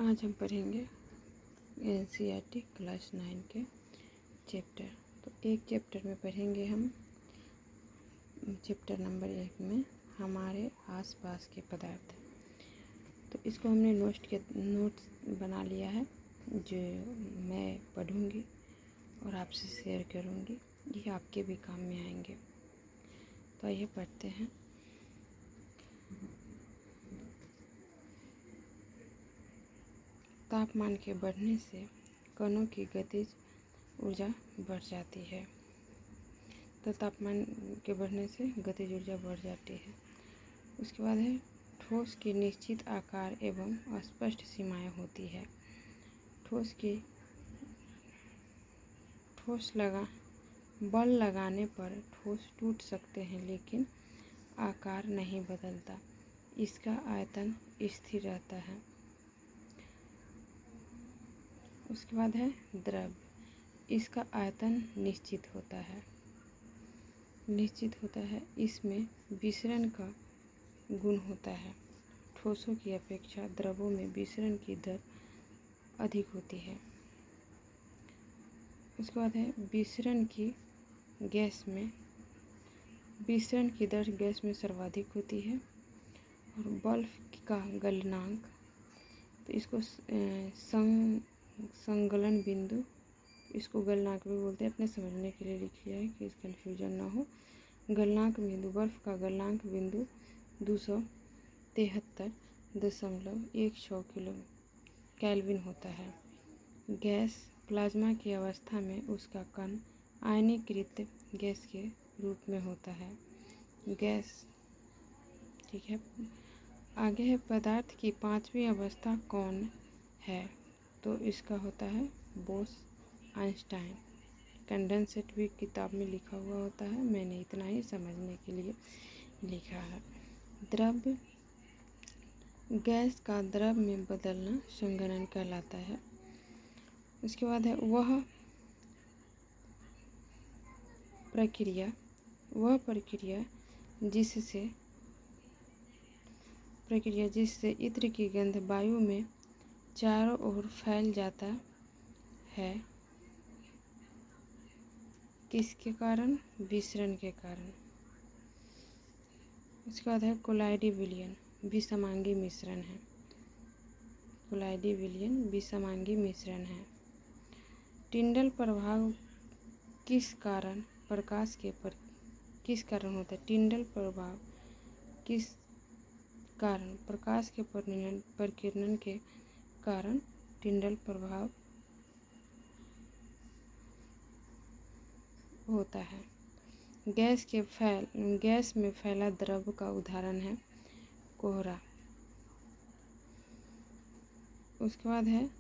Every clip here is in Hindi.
आज हम पढ़ेंगे एनसीईआरटी क्लास 9 के चैप्टर। तो एक चैप्टर में पढ़ेंगे हम चैप्टर नंबर 1 में हमारे आसपास के पदार्थ। तो इसको हमने नोट्स बना लिया है जो मैं पढ़ूंगी और आपसे शेयर करूंगी। ये आपके भी काम में आएंगे। तो आइए पढ़ते हैं। तापमान के बढ़ने से कणों की गतिज ऊर्जा बढ़ जाती है। तो तापमान के बढ़ने से गतिज ऊर्जा बढ़ जाती है। उसके बाद है ठोस की निश्चित आकार एवं स्पष्ट सीमाएं होती है। बल लगाने पर ठोस टूट सकते हैं लेकिन आकार नहीं बदलता। इसका आयतन स्थिर रहता है। उसके बाद है द्रव। इसका आयतन निश्चित होता है। इसमें विसरण का गुण होता है। ठोसों की अपेक्षा द्रवों में विसरण की दर अधिक होती है। उसके बाद है विसरण की दर गैस में सर्वाधिक होती है। और बल्ब का गलनांक, तो इसको संगलन बिंदु, इसको गलनांक भी बोलते हैं। अपने समझने के लिए लिख लिया है कि कन्फ्यूजन ना हो। गलनांक बिंदु, बर्फ का गलनांक बिंदु 273.16 किलो केल्विन होता है। गैस प्लाज्मा की अवस्था में उसका कण आयनीकृत गैस के रूप में होता है। गैस, ठीक है। आगे है पदार्थ की पांचवी अवस्था कौन है? तो इसका होता है बोस-आइंस्टाइन। कंडेंसेट भी किताब में लिखा हुआ होता है। मैंने इतना ही समझने के लिए लिखा है। द्रव, गैस का द्रव में बदलना संघनन कहलाता है। उसके बाद है वह प्रक्रिया जिससे इत्र की गंध वायु में चारों ओर फैल जाता है, किसके कारण? विसरण के कारण। उसके बाद है कोलाइडी विलयन विषमांगी मिश्रण है। टिंडल प्रभाव किस कारण होता है? टिंडल प्रभाव किस कारण? प्रकाश के प्रकीर्णन के कारण टिंडल प्रभाव होता है। गैस में फैला द्रव का उदाहरण है कोहरा। उसके बाद है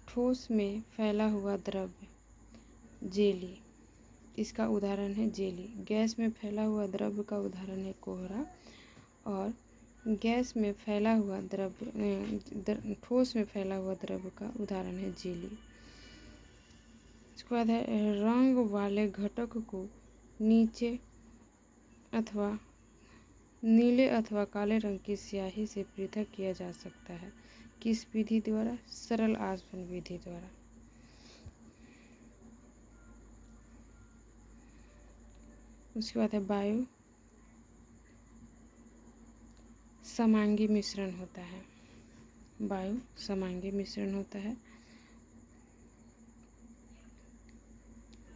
ठोस में फैला हुआ द्रव, जेली। इसका उदाहरण है जेली। गैस में फैला हुआ द्रव का उदाहरण है कोहरा। और ठोस में फैला हुआ द्रव का उदाहरण है जेली। इसके बाद है रंग वाले घटक को नीले अथवा काले रंग की स्याही से पृथक किया जा सकता है। किस विधि द्वारा? सरल आसवन विधि द्वारा। उसके बाद है वायु समांगी मिश्रण होता है।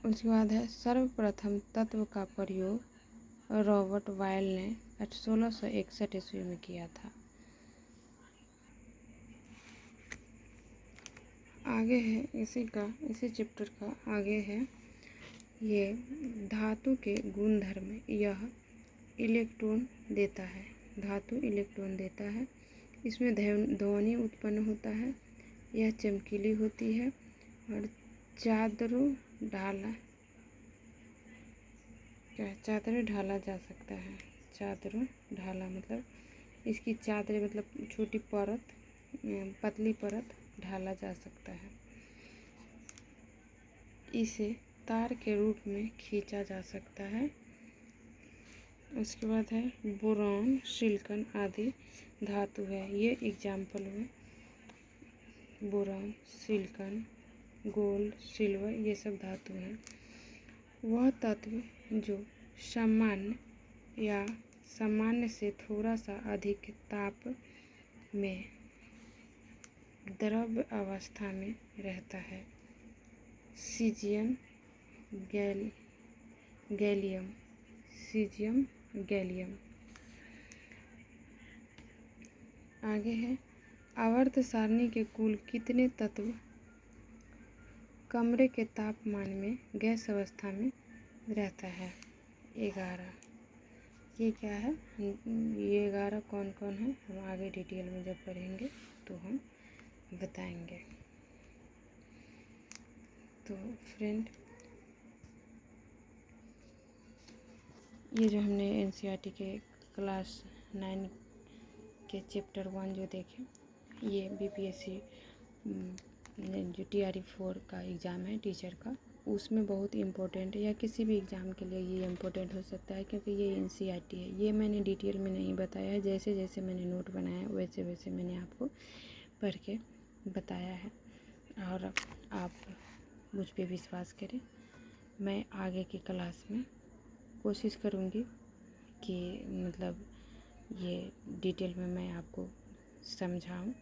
उसके बाद है सर्वप्रथम तत्व का प्रयोग रॉबर्ट बायल ने 1661 ईस्वी में किया था। आगे है इसी चैप्टर का आगे है ये धातु के गुणधर्म। यह इलेक्ट्रॉन देता है। धातु इलेक्ट्रॉन देता है। इसमें ध्वनि उत्पन्न होता है। यह चमकीली होती है और चादरों ढाला जा सकता है। चादरों ढाला मतलब इसकी चादरें, मतलब छोटी परत, पतली परत ढाला जा सकता है। इसे तार के रूप में खींचा जा सकता है। उसके बाद है बोरॉन, सिलिकॉन आदि धातु है। ये एग्जाम्पल हुए। बोरॉन, सिलिकॉन, गोल्ड, सिल्वर, ये सब धातु हैं। वह तत्व जो सामान्य या सामान्य से थोड़ा सा अधिक ताप में द्रव अवस्था में रहता है। Caesium, gallium, caesium, gallium. आगे है, आवर्त सारणी के कुल कितने तत्व कमरे के तापमान में गैस अवस्था में रहता है? 11। ये क्या है? ये 11 कौन कौन है हम आगे डिटेल में जब पढ़ेंगे तो हम बताएंगे। तो फ्रेंड, ये जो हमने एनसीईआरटी के क्लास 9 के चैप्टर 1 जो देखे, ये बीपीएससी जो TRE 4 का एग्ज़ाम है टीचर का, उसमें बहुत इम्पोर्टेंट है, या किसी भी एग्ज़ाम के लिए ये इम्पोर्टेंट हो सकता है, क्योंकि ये एनसीईआरटी है। ये मैंने डिटेल में नहीं बताया है, जैसे जैसे मैंने नोट बनाया वैसे वैसे मैंने आपको पढ़ के बताया है। और आप मुझ पे विश्वास करें, मैं आगे की क्लास में कोशिश करूँगी कि मतलब ये डिटेल में मैं आपको समझाऊँ,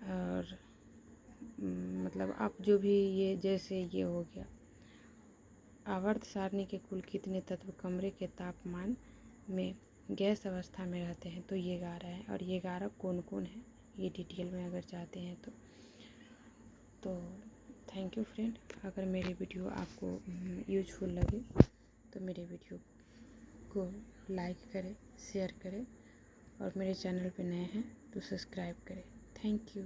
और मतलब आप जो भी ये जैसे ये हो गया, आवर्त सारणी के कुल कितने तत्व कमरे के तापमान में गैस अवस्था में रहते हैं, तो ये 11 है। और ये 11 कौन कौन है, ये डिटेल में अगर चाहते हैं तो थैंक यू फ्रेंड। अगर मेरी वीडियो आपको यूजफुल लगे तो मेरे वीडियो को लाइक करें, शेयर करें, और मेरे चैनल पे नए हैं तो सब्सक्राइब करें। Thank you.